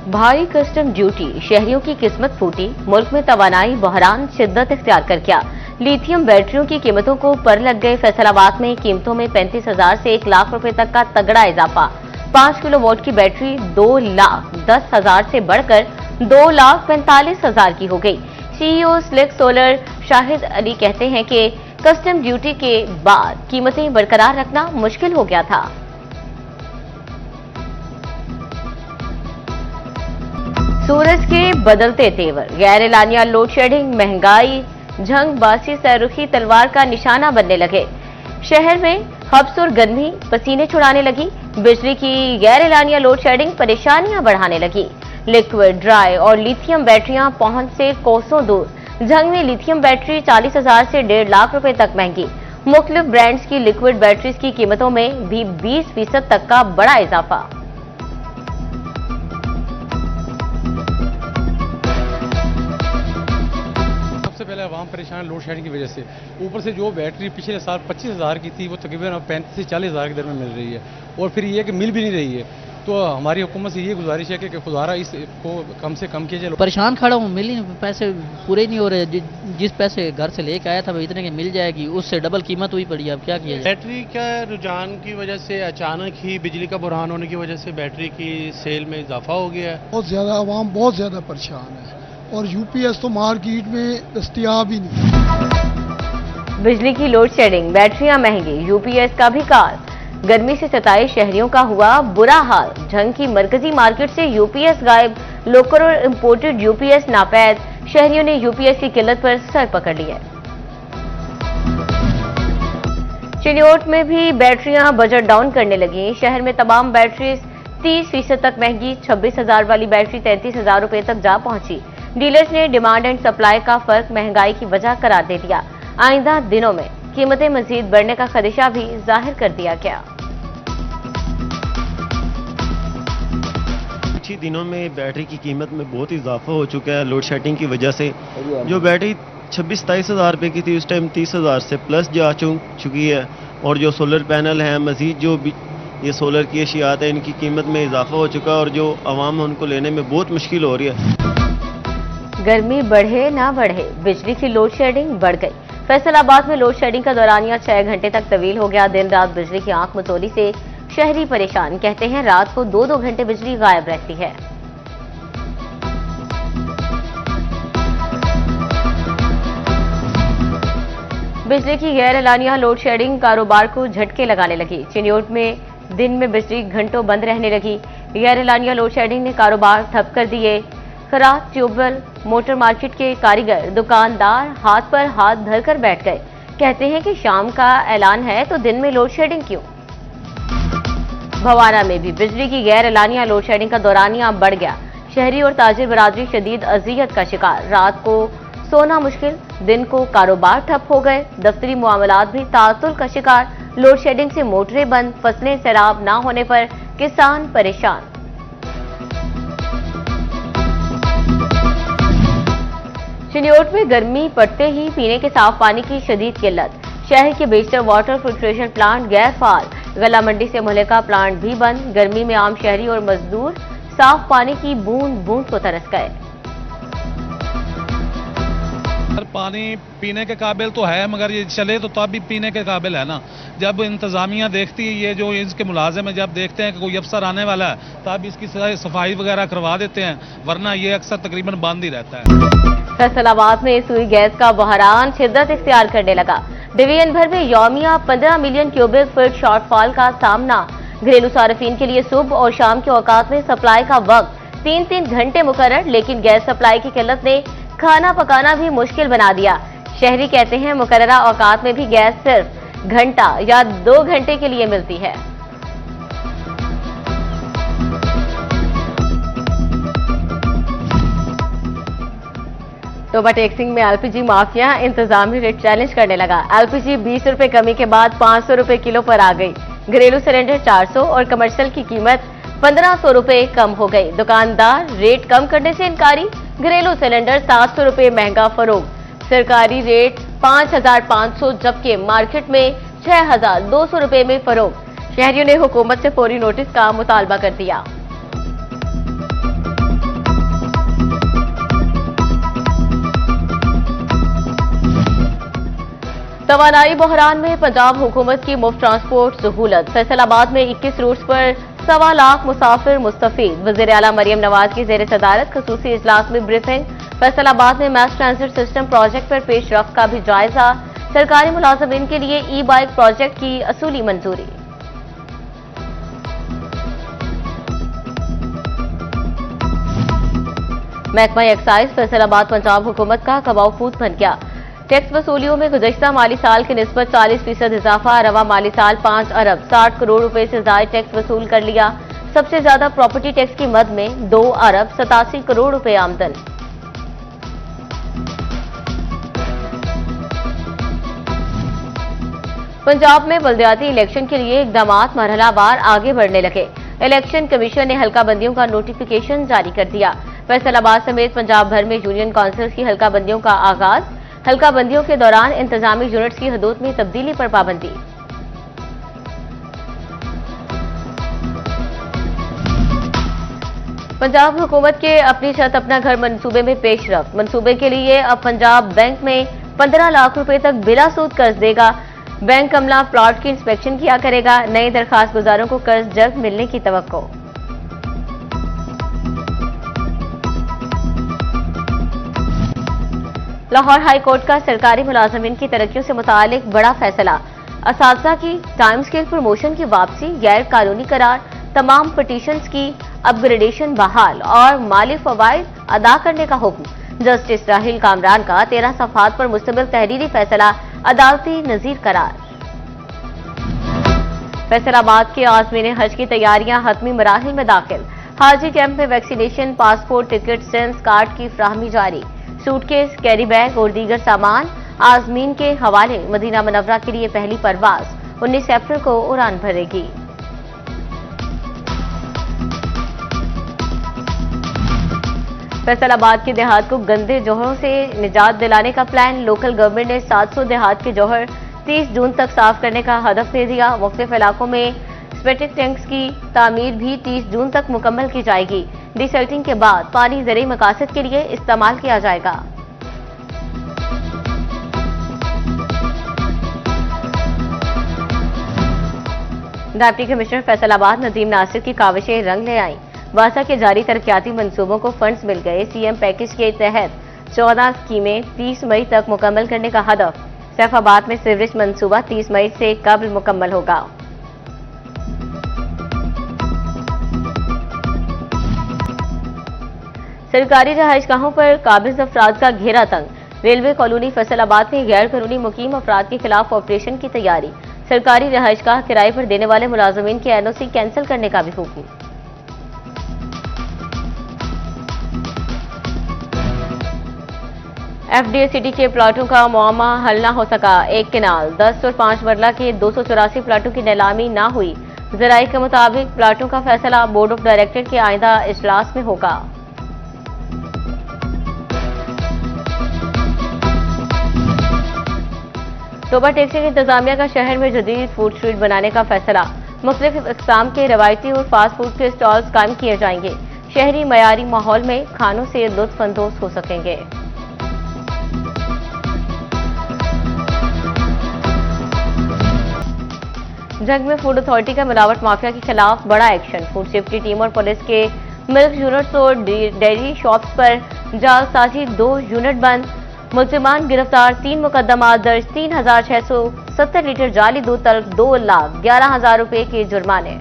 भारी custom duty, शहरियों की किस्मत फूटी, मुल्क में तवानाई बहरान शिद्दत इख्तियार कर गया। लिथियम बैटरियों की कीमतों को पर लग गए। फैसलाबाद में कीमतों में 35,000 से 1 लाख रुपए तक का तगड़ा इजाफा। 5 किलोवाट की बैटरी 2,10,000 से बढ़कर 2,45,000 की हो गई। CEO Slick Solar Shahid Ali कहते हैं कि कस्टम ड्यूटी के बाद कीमतें बरकरार रखना मुश्किल हो गया था। सूरज के बदलते तेवर, गैर एलानिया लोड शेडिंग, महंगाई, झंग बासी सररुखी तलवार का निशाना बनने लगे। शहर में हब्स और गर्मी पसीने छुड़ाने लगी। बिजली की गैर एलानिया लोड शेडिंग परेशानियां बढ़ाने लगी। लिक्विड, ड्राई और लिथियम बैटरियां पहुंच से कोसों दूर। झंग में लिथियम बैटरी 40,000 से 1.5 लाख रुपए तक महंगी। मुख्तलिफ ब्रांड्स की लिक्विड बैटरीज की कीमतों में भी 20% तक का बड़ा इजाफा। पहले आवाम परेशान लोड शेडिंग की वजह से, ऊपर से जो बैटरी पिछले साल 25,000 की थी वो तकरीबन 35 से 40,000 की दर में मिल रही है और फिर ये कि मिल भी नहीं रही है। तो हमारी हुकूमत से ये गुजारिश है कि खुदारा इसको कम से कम कीजिए। परेशान खड़ा हूँ, मिल ही पैसे पूरे नहीं हो रहे। जिस पैसे घर से लेके आया था वो इतने की मिल जाएगी, उससे डबल कीमत हुई पड़ी। अब क्या किया जाए? बैटरी का रुझान की वजह से अचानक ही बिजली का बुरहान होने की वजह से बैटरी की सेल में इजाफा हो गया है। बहुत ज़्यादा आवाम बहुत ज़्यादा परेशान है और यूपीएस तो मार्केट में दस्तयाब ही नहीं। बिजली की लोड शेडिंग, बैटरियां महंगी, यूपीएस का भी काल। गर्मी से सताए शहरियों का हुआ बुरा हाल। झंग की मरकजी मार्केट से यूपीएस गायब, लोकल और इंपोर्टेड यूपीएस नापैद। शहरियों ने यूपीएस की किल्लत पर सर पकड़ लिया। चिन्योट में भी बैटरियां बजट डाउन करने लगी। शहर में तमाम बैटरीज 30% तक महंगी। 26,000 वाली बैटरी 33,000 रुपए तक जा पहुंची। डीलर्स ने डिमांड एंड सप्लाई का फर्क महंगाई की वजह करार दे दिया। आइंदा दिनों में कीमतें मजीद बढ़ने का खदशा भी जाहिर कर दिया गया। कुछ ही दिनों में बैटरी की कीमत में बहुत इजाफा हो चुका है लोड शेडिंग की वजह से। जो बैटरी 26-27,000 रुपये की थी उस टाइम 30,000 से प्लस जा चुकी है। और जो सोलर पैनल हैं, मजीद जो भी ये सोलर की अशियात है, इनकी कीमत में इजाफा हो चुका है और जो आवाम है उनको लेने में बहुत मुश्किल हो रही है। गर्मी बढ़े ना बढ़े, बिजली की लोड शेडिंग बढ़ गई। फैसलाबाद में लोड शेडिंग का दौरानिया 6 घंटे तक तवील हो गया। दिन रात बिजली की आंख मचोली से शहरी परेशान। कहते हैं रात को 2-2 घंटे बिजली गायब रहती है। बिजली की गैर एलानिया लोड शेडिंग कारोबार को झटके लगाने लगी। चिन्योट में दिन में बिजली घंटों बंद रहने लगी। गैर एलानिया लोड शेडिंग ने कारोबार ठप कर दिए। खराब ट्यूबवेल, मोटर मार्केट के कारीगर, दुकानदार हाथ पर हाथ धरकर बैठ गए। कहते हैं कि शाम का ऐलान है तो दिन में लोड शेडिंग क्यों। भवाना में भी बिजली की गैर एलानिया लोड शेडिंग का दौरानिया बढ़ गया। शहरी और ताजिर बरादरी शदीद अजियत का शिकार। रात को सोना मुश्किल, दिन को कारोबार ठप हो गए। दफ्तरी मामलात भी तातुल का शिकार। लोड शेडिंग से मोटरें बंद, फसलें सैराब ना होने पर किसान परेशान। चिन्योट में गर्मी पड़ते ही पीने के साफ पानी की शदीद किल्लत। शहर के बेशतर वाटर फिल्ट्रेशन प्लांट गैर फाल। गला मंडी से मुहल्लिका प्लांट भी बंद। गर्मी में आम शहरी और मजदूर साफ पानी की बूंद बूंद को तरस गए। पानी पीने के काबिल तो है, मगर ये चले तो तब भी पीने के काबिल है ना। जब इंतजामिया देखती है, ये जो इसके मुलाजिम है, जब देखते हैं कि कोई अफसर आने वाला है तब इसकी सफाई वगैरह करवा देते हैं, वरना ये अक्सर तकरीबन बंद ही रहता है। फैसलाबाद में सुई गैस का बहरान शिद्दत इख्तियार करने लगा। डिवीजन भर में यौमिया 15 मिलियन क्यूबिक फीट शॉर्टफॉल का सामना। घरेलू सार्फिन के लिए सुबह और शाम के औकात में सप्लाई का वक्त 3-3 घंटे मुकर्रर, लेकिन गैस सप्लाई की किल्लत ने खाना पकाना भी मुश्किल बना दिया। शहरी कहते हैं मुकर्ररा औकात में भी गैस सिर्फ घंटा या 2 घंटे के लिए मिलती है। तो टेक्सिंग में एलपीजी माफिया इंतजामी रेट चैलेंज करने लगा। एलपीजी 20 रुपए कमी के बाद 500 रुपए किलो पर आ गई। घरेलू सिलेंडर 400 और कमर्शियल की कीमत 1500 रुपए कम हो गई। दुकानदार रेट कम करने से इनकारी। घरेलू सिलेंडर 700 रुपए महंगा फरोख्त। सरकारी रेट 5,500 जबकि मार्केट में 6,200 रुपए में फरोख्त। शहरियों ने हुकूमत से फौरी नोटिस का मुतालबा कर दिया। तवानाई बहरान में पंजाब हुकूमत की मुफ्त ट्रांसपोर्ट सहूलत। फैसलाबाद में 21 रूट्स पर 1.25 लाख मुसाफिर मुस्तफीद। वज़ीर आला मरियम नवाज की जेर सदारत खसूसी इजलास में ब्रीफिंग। फैसलाबाद में मैस ट्रांजिट सिस्टम प्रोजेक्ट पर पेशरफ्त का भी जायजा। सरकारी मुलाजमीन के लिए ई बाइक प्रोजेक्ट की असूली मंजूरी। महकमा एक्साइज फैसलाबाद पंजाब हुकूमत का कबाऊफूत बन गया। टैक्स वसूलियों में गुज़श्ता माली साल की निस्बत 40% इजाफा। रवा माली साल 5 अरब 60 करोड़ रुपए से ज्यादा टैक्स वसूल कर लिया। सबसे ज्यादा प्रॉपर्टी टैक्स की मद में 2 अरब 87 करोड़ रुपए आमदन। पंजाब में बल्दियाती इलेक्शन के लिए इकदाम मरहलावार आगे बढ़ने लगे। इलेक्शन कमीशन ने हल्का बंदियों का नोटिफिकेशन जारी कर दिया। फैसलाबाद समेत पंजाब भर में यूनियन काउंसिल्स की हल्का बंदियों का आगाज। हल्का बंदियों के दौरान इंतजामी यूनिट्स की हदूद में तब्दीली पर पाबंदी। पंजाब हुकूमत के अपनी छत अपना घर मंसूबे में पेशरफ्त। मंसूबे के लिए अब पंजाब बैंक में 15 लाख रुपए तक बिला सूद कर्ज देगा। बैंक अमला प्लॉट की इंस्पेक्शन किया करेगा। नए दरखास्त गुजारों को कर्ज जल्द मिलने की तवक्को। लाहौर हाई कोर्ट का सरकारी मुलाजमीन की तरक्कियों से मुतालिक बड़ा फैसला। असातिज़ा की टाइम स्केल प्रमोशन की वापसी, गैर कानूनी करार, तमाम पिटीशंस की अपग्रेडेशन बहाल और माली फवाइद अदा करने का हुक्म। जस्टिस राहिल कामरान का 13 सफ़हात पर मुश्तमिल तहरीरी फैसला अदालती नजीर करार। फैसलाबाद के आज़मीन हज की तैयारियां हतमी मराहिल में दाखिल। हाजी कैंप में vaccination, passport, ticket, sense card की फ्राहमी जारी। सूटकेस, कैरी बैग और दीगर सामान आज़मीन के हवाले। मदीना मुनव्वरा के लिए पहली परवाज 19 अप्रैल को उड़ान भरेगी। फैसलाबाद के देहात को गंदे जौहरों से निजात दिलाने का प्लान। लोकल गवर्नमेंट ने 700 देहात के जौहर 30 जून तक साफ करने का हदफ दे दिया। मुख्तलिफ इलाकों में स्पेटिक टैंक्स की तामीर भी 30 जून तक मुकम्मल की जाएगी। डिसल्टिंग के बाद पानी ज़रूरी मकासद के लिए इस्तेमाल किया जाएगा। डिप्टी कमिश्नर फैसलाबाद नदीम नासिर की काविशें रंग ले आईं। वासा के जारी तरक्याती मंसूबों को फंड्स मिल गए। सीएम पैकेज के तहत 14 स्कीमें 30 मई तक मुकम्मल करने का हदफ। सैफाबाद में सीवरेज मंसूबा 30 मई से कबल मुकम्मल होगा। सरकारी रहायशगाहों पर काबिज अफराद का घेरा तंग। रेलवे कॉलोनी फैसलाबाद में गैर कानूनी मुकीम अफराद के खिलाफ ऑपरेशन की तैयारी। सरकारी रहायशगाह किराए पर देने वाले मुलाजमीन के एनओसी कैंसिल करने का भी हुक्म। एफडीए सिटी के प्लाटों का मुआमा हल न हो सका। एक किनाल 10 और 5 मरला के 284 प्लाटों की नीलामी न हुई। जराये के मुताबिक प्लाटों का फैसला बोर्ड ऑफ डायरेक्टर के आइंदा इजलास में होगा। टोबा टैक्सी की इंतजामिया का शहर में जदीद फूड स्ट्रीट बनाने का फैसला। मुख्तलिफ इक़साम के रवायती और फास्ट फूड के स्टॉल्स कायम किए जाएंगे। शहरी मयारी माहौल में खानों से लुत्फ अंदोज हो सकेंगे। जंग में फूड अथॉरिटी का मिलावट माफिया के खिलाफ बड़ा एक्शन। फूड सेफ्टी टीम और पुलिस के मिल्क यूनिट्स और डेयरी शॉप्स पर जालसाजी 2 यूनिट बंद। मुल्जिमान गिरफ्तार। 3 मुकदमा दर्ज। 3670 लीटर जाली दूध तलब। 2,11,000 रुपए के जुर्माने।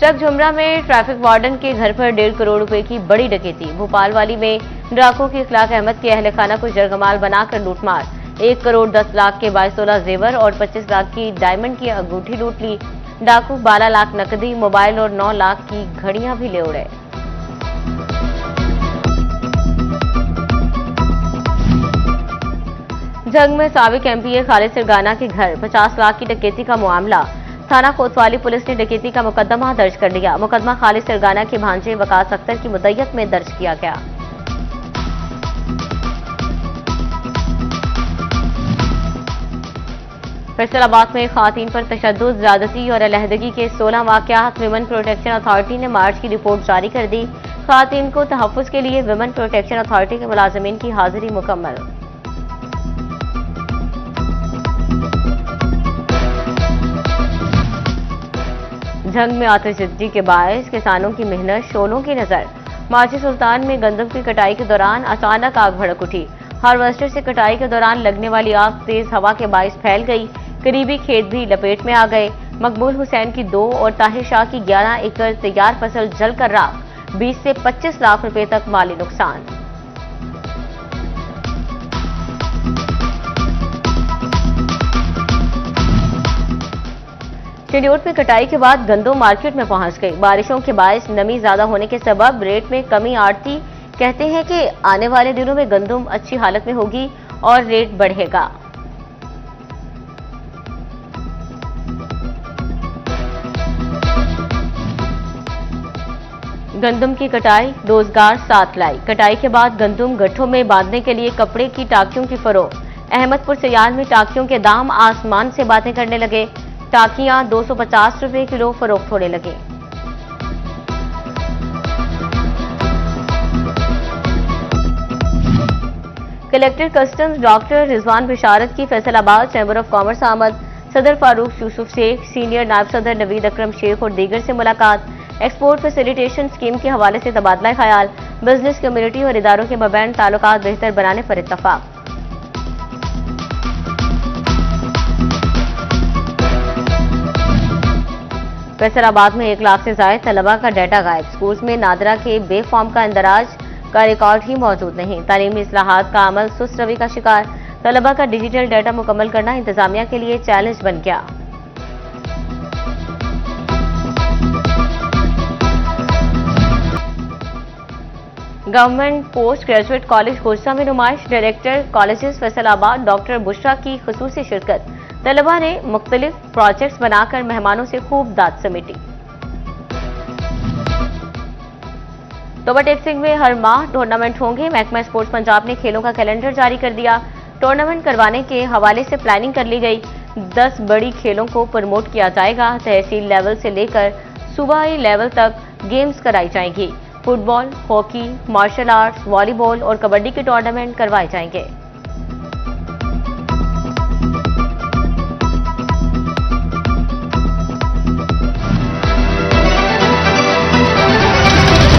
चक झुमरा में ट्रैफिक वार्डन के घर पर 1.5 करोड़ रुपए की बड़ी डकैती। भोपाल वाली में डाकुओं की इखलाक अहमद के अहल खाना को जरगमाल बनाकर लूटमार। 1 करोड़ 10 लाख के 22 तोला जेवर और 25 लाख की डायमंड की अंगूठी लूट ली। डाकू 12 लाख नकदी, मोबाइल और 9 लाख की घड़ियां भी ले उड़े। जंग में साबिक एमपीए खालिद सरगाना के घर 50 लाख की डकैती का मामला। थाना कोतवाली पुलिस ने डकैती का मुकदमा दर्ज कर लिया। मुकदमा खालिद सरगाना के भांजे वकास अख्तर की मुद्दत में दर्ज किया गया। फैसलाबाद में खातून पर तशद्दुद, ज़्यादती और अलहदगी के 16 वाक़यात। विमेन प्रोटेक्शन अथॉरिटी ने मार्च की रिपोर्ट जारी कर दी। खातून को तहफ़्फ़ुज़ के लिए विमेन प्रोटेक्शन अथॉरिटी के मुलाजमीन की हाजिरी मुकम्मल। जंग में आतिशबाजी के बायस किसानों की मेहनत शोलों की नजर। माची सुल्तान में गंदम की कटाई के दौरान अचानक आग भड़क उठी। हार्वेस्टर से कटाई के दौरान लगने वाली आग तेज हवा के बायस फैल गई। करीबी खेत भी लपेट में आ गए। मकबूल हुसैन की 2 और ताहिर शाह की 11 एकड़ तैयार फसल जलकर राख। 20 से 25 लाख रुपए तक माली नुकसान। चिड़ियोट में कटाई के बाद गंदम मार्केट में पहुंच गई। बारिशों के बायस नमी ज्यादा होने के सबब रेट में कमी। आड़ती कहते हैं कि आने वाले दिनों में गंदम अच्छी हालत में होगी और रेट बढ़ेगा। गंदम की कटाई रोजगार साथ लाई। कटाई के बाद गंदम गट्ठों में बांधने के लिए कपड़े की टाकियों की फरोख्त। अहमदपुर सयाल में टाकियों के दाम आसमान से बातें करने लगे। टाकियां 250 रुपए किलो फरोख्त होने लगी। कलेक्टर कस्टम्स डॉक्टर रिजवान बिशारत की फैसलाबाद चैंबर ऑफ कॉमर्स आमद। सदर फारूक यूसुफ शेख, सीनियर नायब सदर नवीद अकरम शेख और दीगर से मुलाकात। एक्सपोर्ट फैसिलिटेशन स्कीम के हवाले से तबादला ख्याल। बिजनेस कम्युनिटी और इदारों के मबैन ताल्लुकात बेहतर बनाने पर इत्तफाक। फैसलाबाद में 1 लाख से ज्यादा तलबा का डाटा गायब। स्कूल्स में नादरा के बे फॉर्म का इंदराज का रिकॉर्ड ही मौजूद नहीं। तालीमी इस्लाहात का अमल सुस्त रवि का शिकार। तलबा का डिजिटल डाटा मुकम्मल करना इंतजामिया के लिए चैलेंज बन गया। गवर्नमेंट पोस्ट ग्रेजुएट कॉलेज गोशा में नुमाइश। Director colleges Faisalabad doctor Bushra की खुसूसी शिरकत। तलबा ने मुख्तलिफ प्रोजेक्ट्स बनाकर मेहमानों से खूब दाद समेटी। तोबा टेक्सिंग में हर माह टूर्नामेंट होंगे। महकमा स्पोर्ट्स पंजाब ने खेलों का कैलेंडर जारी कर दिया। टूर्नामेंट करवाने के हवाले से प्लानिंग कर ली गई। 10 बड़ी खेलों को प्रमोट किया जाएगा। तहसील लेवल से लेकर सूबाई लेवल तक गेम्स कराई जाएंगी। Football, hockey, martial arts, volleyball और कबड्डी के टूर्नामेंट करवाए जाएंगे।